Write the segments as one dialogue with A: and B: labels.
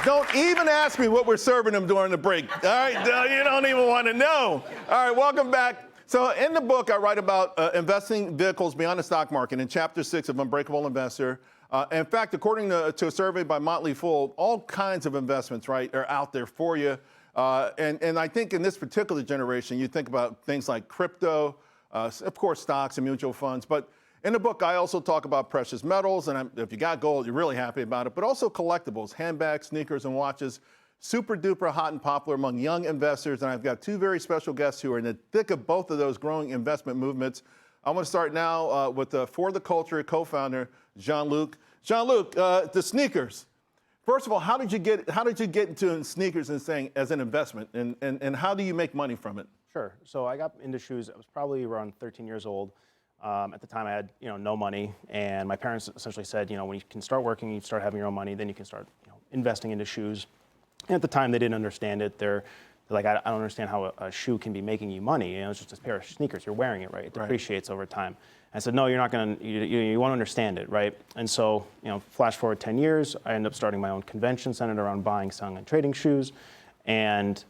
A: Don't even ask me what we're serving them during the break. All right, you don't even want to know. All right, welcome back. So in the book, I write about investing vehicles beyond the stock market in Chapter 6 of Unbreakable Investor. In fact, according to a survey by Motley Fool, all kinds of investments, right, are out there for you. And I think in this particular generation, you think about things like crypto, of course, stocks and mutual funds. But in the book, I also talk about precious metals. And if you got gold, you're really happy about it. But also collectibles, handbags, sneakers, and watches. Super duper hot and popular among young investors. And I've got two very special guests who are in the thick of both of those growing investment movements. I want to start now with For the Culture co-founder, Jean-Luc. Jean-Luc, the sneakers. First of all, how did you get into sneakers and saying as an investment, and how do you make money from it?
B: Sure. So I got into shoes. I was probably around 13 years old. At the time, I had no money, and my parents essentially said, when you can start working, you start having your own money, then you can start investing into shoes. And at the time, they didn't understand it. They're like, I don't understand how a shoe can be making you money. It's just a pair of sneakers. You're wearing it, right? It depreciates over time. I said, no, you're not going to, you won't understand it, right? And so, flash forward 10 years, I ended up starting my own convention centered around buying, selling, and trading shoes. And,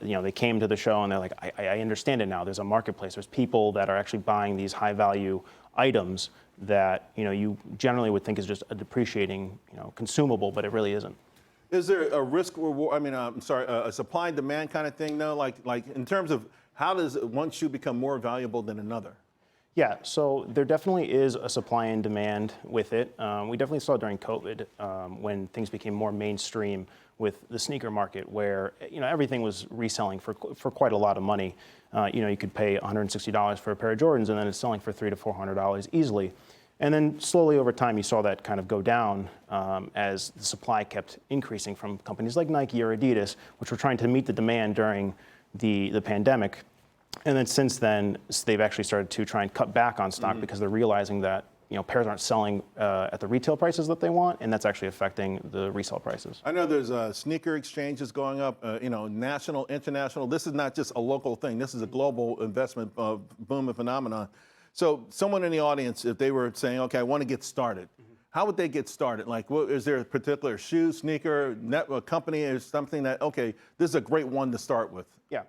B: they came to the show and they're like, I understand it now. There's a marketplace. There's people that are actually buying these high value items that, you generally would think is just a depreciating, consumable, but it really isn't.
A: Is there a risk reward? A supply and demand kind of thing, though? Like in terms of how does one shoe become more valuable than another?
B: Yeah, so there definitely is a supply and demand with it. We definitely saw during COVID when things became more mainstream with the sneaker market, where everything was reselling for quite a lot of money. You could pay $160 for a pair of Jordans, and then it's selling for $300 to $400 easily. And then slowly over time, you saw that kind of go down as the supply kept increasing from companies like Nike or Adidas, which were trying to meet the demand during the pandemic. And then since then, they've actually started to try and cut back on stock because they're realizing that pairs aren't selling at the retail prices that they want, and that's actually affecting the resale prices.
A: I know there's sneaker exchanges going up, national, international. This is not just a local thing. This is a global investment boom and phenomenon. So someone in the audience, if they were saying, okay, I want to get started, how would they get started? Like, is there a particular shoe, sneaker, company, or something that, okay, this is a great one to start with?
B: Yeah,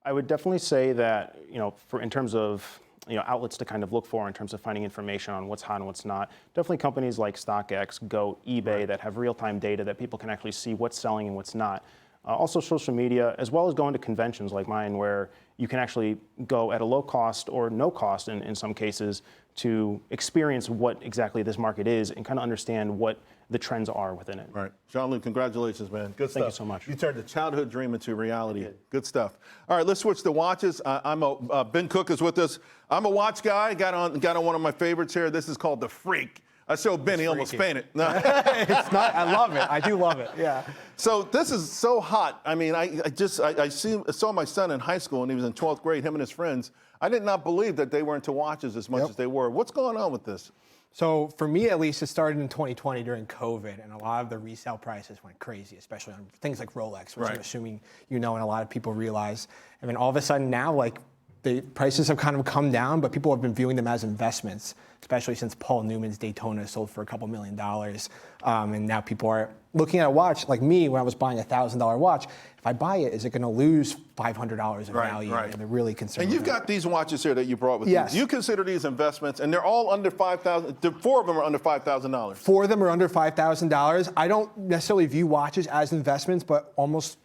B: I would definitely say that, in terms of, outlets to kind of look for in terms of finding information on what's hot and what's not, definitely companies like StockX, Go, eBay that have real-time data that people can actually see what's selling and what's not. Also social media, as well as going to conventions like mine, where you can actually go at a low cost or no cost in some cases to experience what exactly this market is and kind of understand what the trends are within it.
A: Right. Jean-Luc, congratulations, man. Good stuff.
B: Thank you so much.
A: You turned a childhood dream into reality. Good stuff. All right, let's switch to watches. Ben Cook is with us. I'm a watch guy. Got on one of my favorites here. This is called the Freak. I showed Ben, he almost fainted. No.
C: It's not, I love it. I do love it, yeah.
A: So this is so hot. I mean, I saw my son in high school, and he was in 12th grade, him and his friends. I did not believe that they were into watches as much as they were. What's going on with this?
C: So for me, at least, it started in 2020 during COVID, and a lot of the resale prices went crazy, especially on things like Rolex, which I'm assuming and a lot of people realize. And then all of a sudden now, like, the prices have kind of come down, but people have been viewing them as investments, especially since Paul Newman's Daytona sold for a couple $1 million. And now people are looking at a watch, like me, when I was buying a $1,000 watch. If I buy it, is it going to lose $500 in value? And they're really concerned.
A: And you've got these watches here that you brought with you. You consider these investments, and they're all under $5,000. 4 of them are under $5,000.
C: 4 of them are under $5,000. I don't necessarily view watches as investments, but almost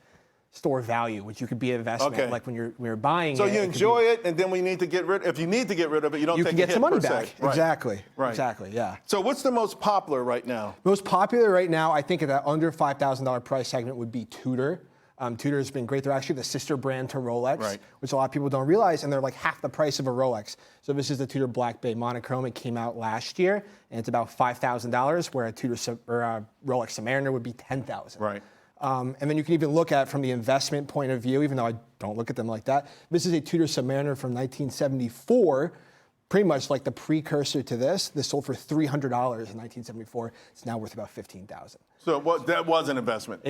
C: store value, which you could be an investment, like when you're buying
A: so
C: it. So
A: you enjoy it, and then if you need to get rid of it, you don't take a hit.
C: You can get some money back.
A: Right.
C: Exactly.
A: Right.
C: Exactly, yeah.
A: So what's the most popular right now?
C: Most popular right now, I think, at that under $5,000 price segment would be Tudor. Tudor has been great. They're actually the sister brand to Rolex, which a lot of people don't realize, and they're like half the price of a Rolex. So this is the Tudor Black Bay Monochrome. It came out last year, and it's about $5,000, where a Tudor or a Rolex Submariner would be $10,000.
A: Right.
C: And then you can even look at it from the investment point of view, even though I don't look at them like that. This is a Tudor Submariner from 1974, pretty much like the precursor to this. This sold for $300 in 1974. It's now worth about $15,000.
A: So that was an investment?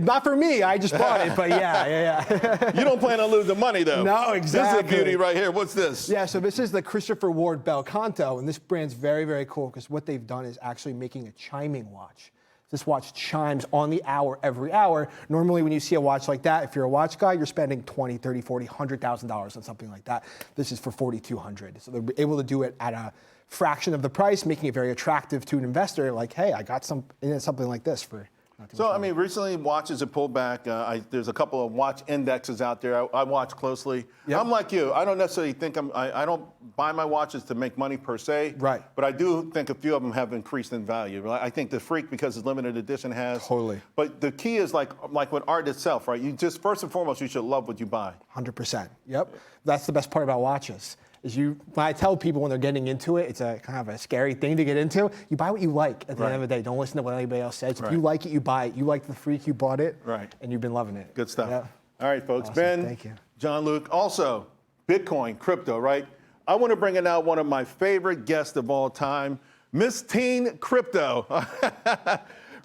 C: Not for me. I just bought it, but yeah.
A: You don't plan on losing money, though.
C: No, exactly.
A: This is a beauty right here. What's this?
C: Yeah, so this is the Christopher Ward Bel Canto, and this brand's very, very cool because what they've done is actually making a chiming watch. This watch chimes on the hour every hour. Normally when you see a watch like that, if you're a watch guy, you're spending $20, $30, $40, $100,000 on something like that. This is for $4,200. So they're able to do it at a fraction of the price, making it very attractive to an investor. Like, hey, I got something like this for not too much
A: So, I
C: money.
A: mean, recently watches have pulled back. There's a couple of watch indexes out there. I watch closely.
C: Yep.
A: I'm like you. I don't necessarily think I don't buy my watches to make money per se.
C: Right.
A: But I do think a few of them have increased in value. I think the Freak, because it's limited edition, has.
C: Totally.
A: But the key is like with art itself, right? You just, first and foremost, you should love what you buy.
C: 100%. Yep. That's the best part about watches. When I tell people when they're getting into it, it's a kind of a scary thing to get into. You buy what you like at the end of the day. Don't listen to what anybody else says. If you like it, you buy it. You like the Freak, you bought it.
A: Right.
C: And you've been loving it.
A: Good stuff.
C: Yeah.
A: All right, folks.
C: Awesome.
A: Ben,
C: Thank you.
A: Jean-Luc, also Bitcoin, crypto, right? I want to bring in now one of my favorite guests of all time, Miss Teen Crypto.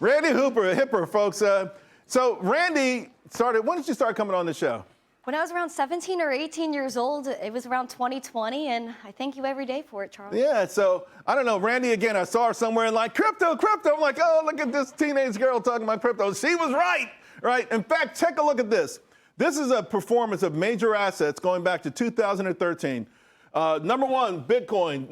A: Randi Hipper, folks. So Randi when did you start coming on the show?
D: When I was around 17 or 18 years old, it was around 2020, and I thank you every day for it, Charles.
A: Yeah, so I don't know, Randi, again, I saw her somewhere and like, crypto. I'm like, oh, look at this teenage girl talking about crypto. She was right? In fact, take a look at this. This is a performance of major assets going back to 2013. Number one, Bitcoin.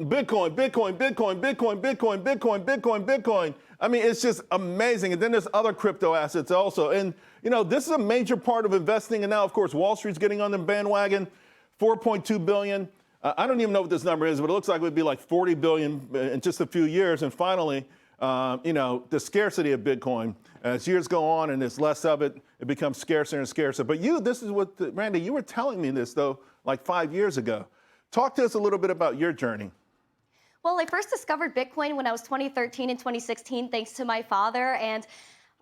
A: I mean, it's just amazing. And then there's other crypto assets also. And, you know, this is a major part of investing. And now, of course, Wall Street's getting on the bandwagon, $4.2 billion. I don't even know what this number is, but it looks like it would be like 40 billion in just a few years. And finally, you know, the scarcity of Bitcoin. As years go on and there's less of it, it becomes scarcer and scarcer. But this is what, Randi, you were telling me this, though, like 5 years ago. Talk to us a little bit about your journey.
D: Well, I first discovered Bitcoin when I was 2013 and 2016, thanks to my father, and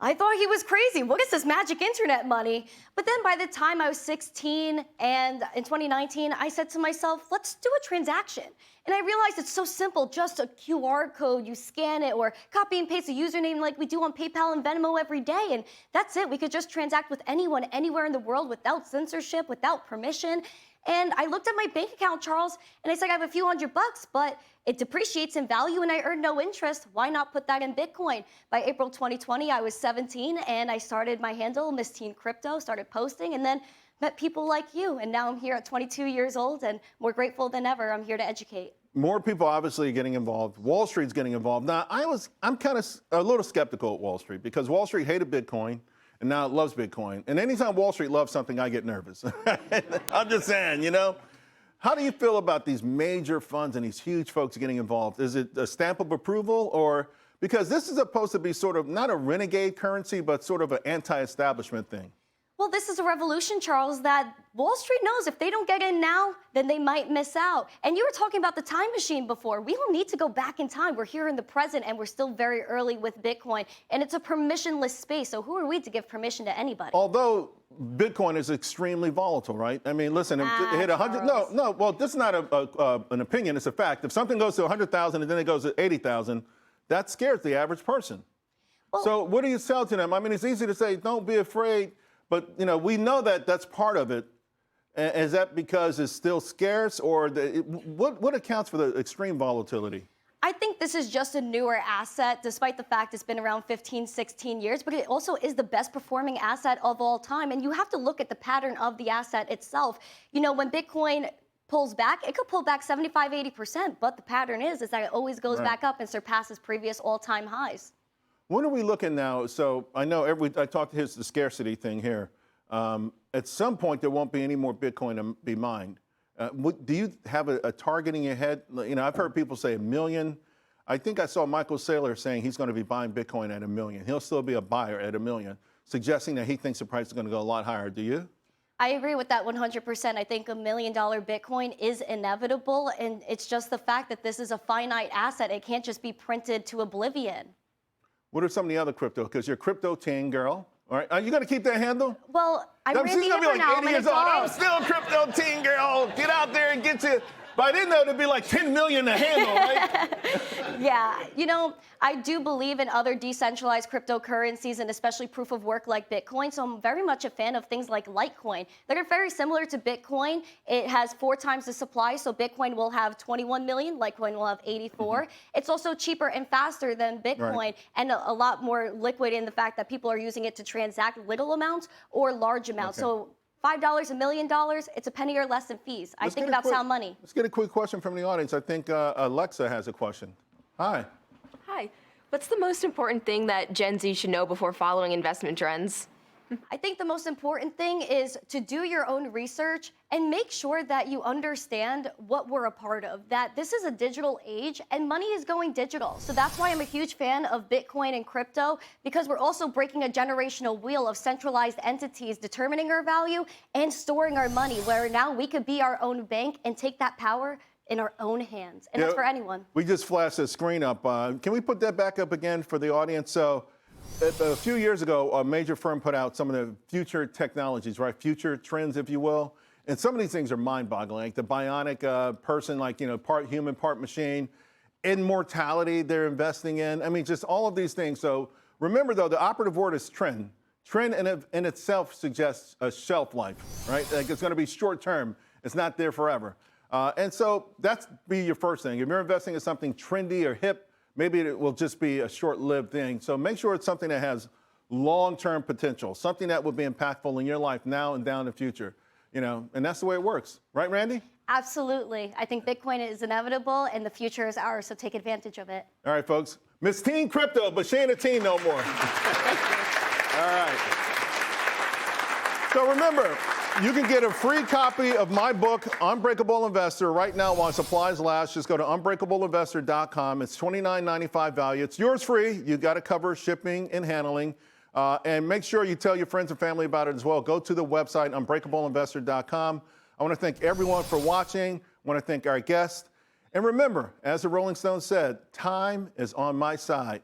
D: I thought he was crazy. What is this magic internet money? But then by the time I was 16 and in 2019, I said to myself, let's do a transaction. And I realized it's so simple, just a QR code, you scan it or copy and paste a username like we do on PayPal and Venmo every day. And that's it. We could just transact with anyone, anywhere in the world without censorship, without permission. And I looked at my bank account, Charles, and I said, I have a few $100, but it depreciates in value and I earn no interest. Why not put that in Bitcoin? By April 2020, I was 17 and I started my handle, Miss Teen Crypto, started posting and then met people like you. And now I'm here at 22 years old and more grateful than ever. I'm here to educate.
A: More people obviously getting involved. Wall Street's getting involved. Now, I'm kind of a little skeptical at Wall Street because Wall Street hated Bitcoin. And now it loves Bitcoin. And anytime Wall Street loves something, I get nervous. I'm just saying, you know. How do you feel about these major funds and these huge folks getting involved? Is it a stamp of approval or, because this is supposed to be sort of not a renegade currency, but sort of an anti-establishment thing?
D: Well, this is a revolution, Charles, that Wall Street knows if they don't get in now, then they might miss out. And you were talking about the time machine before. We don't need to go back in time. We're here in the present, and we're still very early with Bitcoin. And it's a permissionless space, so who are we to give permission to anybody?
A: Although Bitcoin is extremely volatile, right? I mean, listen, if it hit 100, no, well, this is not an opinion, it's a fact. If something goes to 100,000 and then it goes to 80,000, that scares the average person. Well, so what do you sell to them? I mean, it's easy to say, don't be afraid. But, you know, we know that that's part of it. Is that because it's still scarce or what accounts for the extreme volatility?
D: I think this is just a newer asset, despite the fact it's been around 15, 16 years, but it also is the best performing asset of all time. And you have to look at the pattern of the asset itself. You know, when Bitcoin pulls back, it could pull back 75, 80%, but the pattern is that it always goes back up and surpasses previous all-time highs.
A: When are we looking now? So I know I talked to the scarcity thing here. At some point, there won't be any more Bitcoin to be mined. Do you have a target in your head? You know, I've heard people say 1 million. I think I saw Michael Saylor saying he's going to be buying Bitcoin at 1 million. He'll still be a buyer at 1 million, suggesting that he thinks the price is going to go a lot higher. Do you?
D: I agree with that 100%. I think $1 million Bitcoin is inevitable, and it's just the fact that this is a finite asset. It can't just be printed to oblivion.
A: What are some of the other crypto? Because you're crypto teen girl. All right, are you going to keep that handle?
D: Well, I'm Randi
A: She's going to be like
D: now.
A: 80 years old. I'm still a crypto teen girl. Get out there and get you. But I didn't know it'd be like 10 million a handle, right?
D: Yeah, you know, I do believe in other decentralized cryptocurrencies and especially proof of work like Bitcoin. So I'm very much a fan of things like Litecoin that are very similar to Bitcoin. It has 4 times the supply. So Bitcoin will have 21 million, Litecoin will have 84. It's also cheaper and faster than Bitcoin and a lot more liquid in the fact that people are using it to transact little amounts or large amounts. So $5, $1 million, it's a penny or less in fees. I think about sound money.
A: Let's get a quick question from the audience. I think Alexa has a question. Hi.
E: Hi. What's the most important thing that Gen Z should know before following investment trends?
D: I think the most important thing is to do your own research and make sure that you understand what we're a part of, that this is a digital age and money is going digital. So that's why I'm a huge fan of Bitcoin and crypto, because we're also breaking a generational wheel of centralized entities determining our value and storing our money, where now we could be our own bank and take that power in our own hands. And that's for anyone.
A: We just flashed the screen up. Can we put that back up again for the audience? So a few years ago, a major firm put out some of the future technologies, right? Future trends, if you will. And some of these things are mind-boggling, like the bionic person, like, you know, part human, part machine. Immortality they're investing in. I mean, just all of these things. So remember, though, the operative word is trend. Trend in itself suggests a shelf life, right? Like it's going to be short-term. It's not there forever. And so that's be your first thing. If you're investing in something trendy or hip, maybe it will just be a short-lived thing. So make sure it's something that has long-term potential, something that will be impactful in your life now and down the future. You know, and that's the way it works. Right, Randy?
D: Absolutely. I think Bitcoin is inevitable and the future is ours, so take advantage of it.
A: All right, folks. Miss Teen Crypto, but she ain't a teen no more. All right. So remember, you can get a free copy of my book, Unbreakable Investor, right now while supplies last. Just go to unbreakableinvestor.com. It's $29.95 value. It's yours free. You got to cover shipping and handling. And make sure you tell your friends and family about it as well. Go to the website, unbreakableinvestor.com. I want to thank everyone for watching. I want to thank our guests. And remember, as the Rolling Stones said, time is on my side.